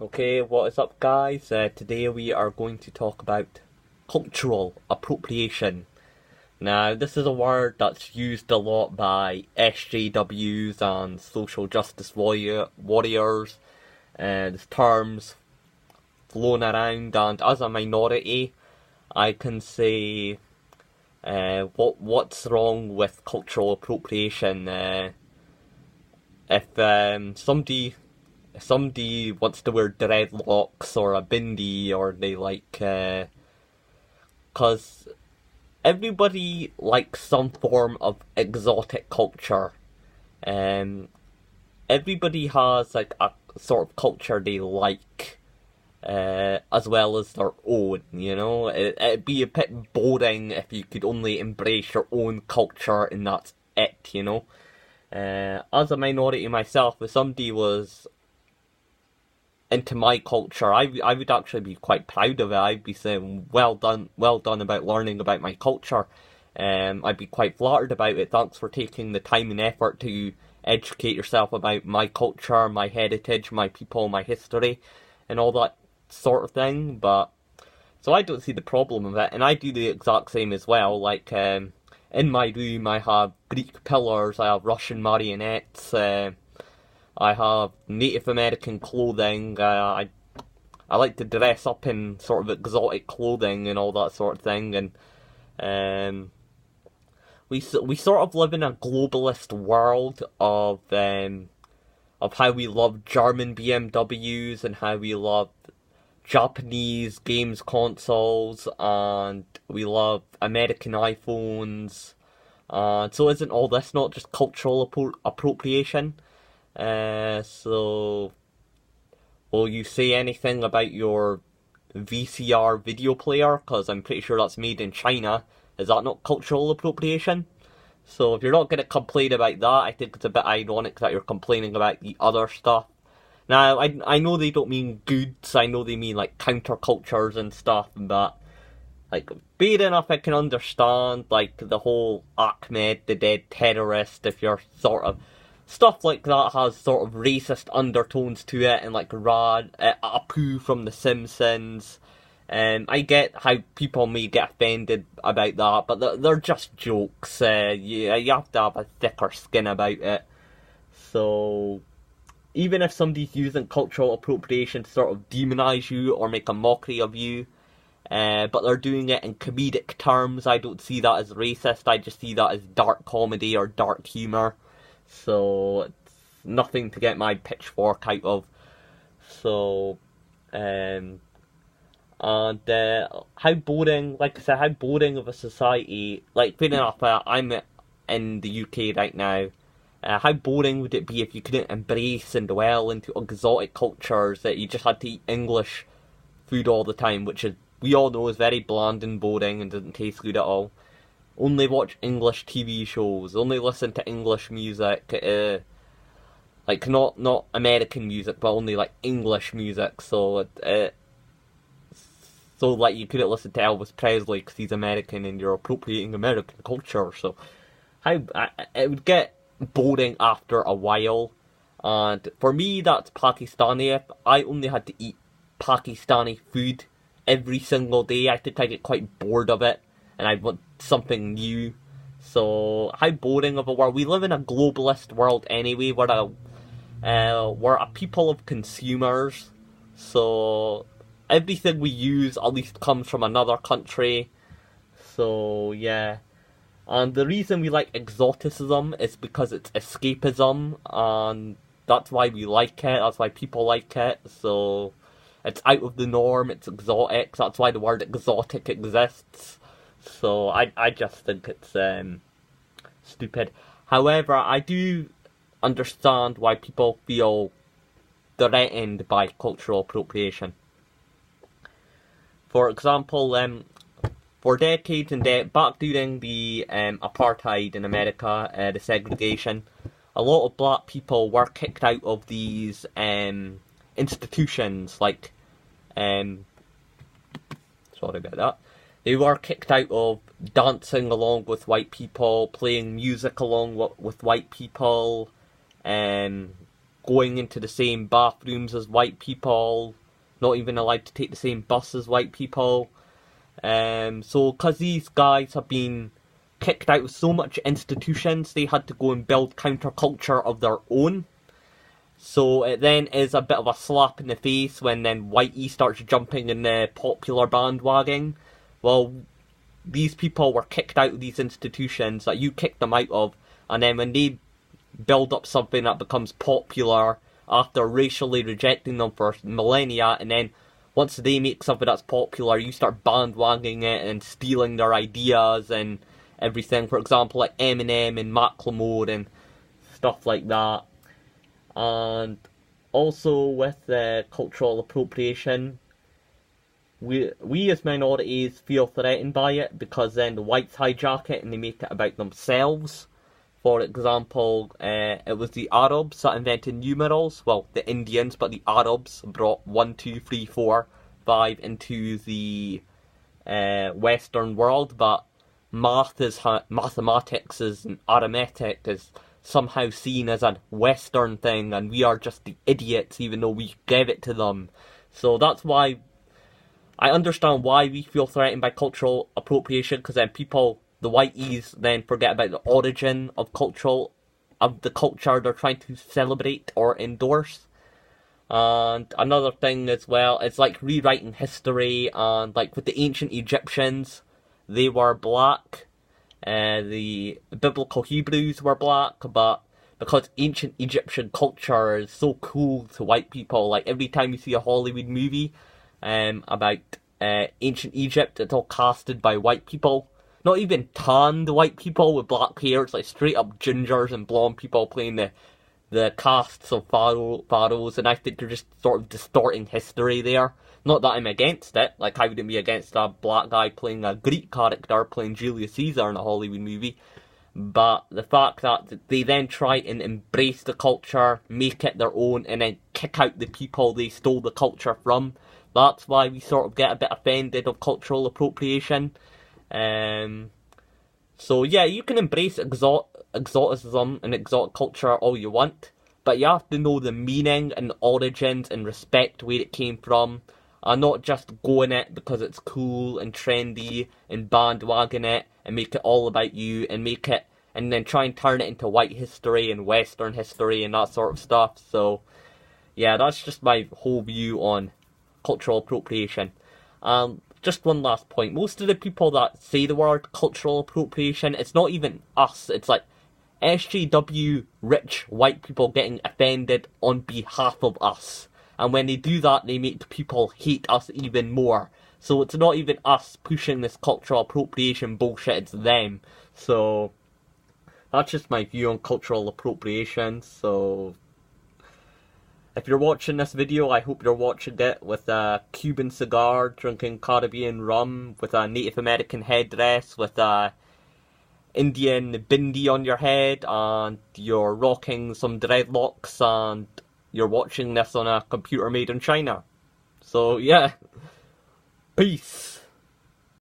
Okay, what is up, guys? Today we are going to talk about cultural appropriation. Now, this is a word that's used a lot by SJWs and social justice warriors. There's terms flown around, and as a minority, I can say what's wrong with cultural appropriation. If somebody wants to wear dreadlocks or a bindi, or they cause everybody likes some form of exotic culture. Um, Everybody has like a sort of culture they like, as well as their own. It'd be a bit boring if you could only embrace your own culture and that's it. As a minority myself, if somebody was into my culture, I would actually be quite proud of it. I'd be saying, well done about learning about my culture. I'd be quite flattered about it. Thanks for taking the time and effort to educate yourself about my culture, my heritage, my people, my history, and all that sort of thing. But so I don't see the problem of it, and I do the exact same as well. In my room, I have Greek pillars, I have Russian marionettes. I have Native American clothing. I like to dress up in sort of exotic clothing and all that sort of thing. And we sort of live in a globalist world of how we love German BMWs and how we love Japanese games consoles, and we love American iPhones. So isn't all this not just cultural appropriation? So, will you say anything about your VCR video player? Because I'm pretty sure that's made in China. Is that not cultural appropriation? So, if you're not going to complain about that, I think it's a bit ironic that you're complaining about the other stuff. Now, I know they don't mean goods, I know they mean like countercultures and stuff, but like, fair enough, I can understand, like, the whole Ahmed, the dead terrorist, if you're sort of stuff like that has sort of racist undertones to it, and like Apu from The Simpsons. I get how people may get offended about that, but they're just jokes. You have to have a thicker skin about it. So, even if somebody's using cultural appropriation to sort of demonize you or make a mockery of you, but they're doing it in comedic terms, I don't see that as racist. I just see that as dark comedy or dark humour. So it's nothing to get my pitchfork out of. So, and how boring, like I said, how boring of a society, like, fair enough, I'm in the UK right now. How boring would it be if you couldn't embrace and dwell into exotic cultures, that you just had to eat English food all the time, which is, we all know, is very bland and boring and doesn't taste good at all. Only watch English TV shows, only listen to English music, like not American music, but only like English music. So like you couldn't listen to Elvis Presley because he's American and you're appropriating American culture. So it would get boring after a while. And for me, that's Pakistani. If I only had to eat Pakistani food every single day, I think I get quite bored of it, and I want something new. So, how boring of a world. We live in a globalist world anyway. We're a people of consumers. So, everything we use at least comes from another country. So, yeah. And the reason we like exoticism is because it's escapism, and that's why we like it, that's why people like it. So, it's out of the norm, it's exotic, that's why the word exotic exists. So I just think it's stupid. However, I do understand why people feel threatened by cultural appropriation. For example, for decades and back during the apartheid in America, the segregation, a lot of black people were kicked out of these institutions, like, sorry about that. They were kicked out of dancing along with white people, playing music along with white people, going into the same bathrooms as white people, not even allowed to take the same bus as white people. So because these guys have been kicked out of so much institutions, they had to go and build counterculture of their own. So it then is a bit of a slap in the face when then whitey starts jumping in the popular bandwagon. Well, these people were kicked out of these institutions that you kicked them out of, and then when they build up something that becomes popular after racially rejecting them for millennia, and then once they make something that's popular, you start bandwagoning it and stealing their ideas and everything. For example, like Eminem and Macklemore and stuff like that. And also with cultural appropriation, we as minorities feel threatened by it because then the whites hijack it and they make it about themselves. For example, it was the Arabs that invented numerals. Well, the Indians, but the Arabs brought 1, 2, 3, 4, 5 into the Western world. But mathematics and arithmetic is somehow seen as a Western thing, and we are just the idiots even though we gave it to them. So that's why I understand why we feel threatened by cultural appropriation, because then people, the whiteys, then forget about the origin of the culture they're trying to celebrate or endorse. And another thing as well, it's like rewriting history, and like with the ancient Egyptians, they were black. The biblical Hebrews were black, but because ancient Egyptian culture is so cool to white people, like every time you see a Hollywood movie about ancient Egypt, it's all casted by white people. Not even tanned white people with black hair, it's like straight up gingers and blonde people playing the casts of pharaohs, and I think they're just sort of distorting history there. Not that I'm against it, like I wouldn't be against a black guy playing a Greek character, playing Julius Caesar in a Hollywood movie, but the fact that they then try and embrace the culture, make it their own, and then kick out the people they stole the culture from, that's why we sort of get a bit offended of cultural appropriation. So yeah, you can embrace exoticism and exotic culture all you want, but you have to know the meaning and the origins and respect where it came from, and not just go in it because it's cool and trendy and bandwagon it and make it all about you and then try and turn it into white history and Western history and that sort of stuff. So yeah, that's just my whole view on cultural appropriation. Just one last point. Most of the people that say the word cultural appropriation, it's not even us. It's like SJW rich white people getting offended on behalf of us. And when they do that, they make people hate us even more. So it's not even us pushing this cultural appropriation bullshit, it's them. So that's just my view on cultural appropriation. So if you're watching this video, I hope you're watching it with a Cuban cigar, drinking Caribbean rum, with a Native American headdress, with a Indian bindi on your head, and you're rocking some dreadlocks, and you're watching this on a computer made in China. So yeah, peace.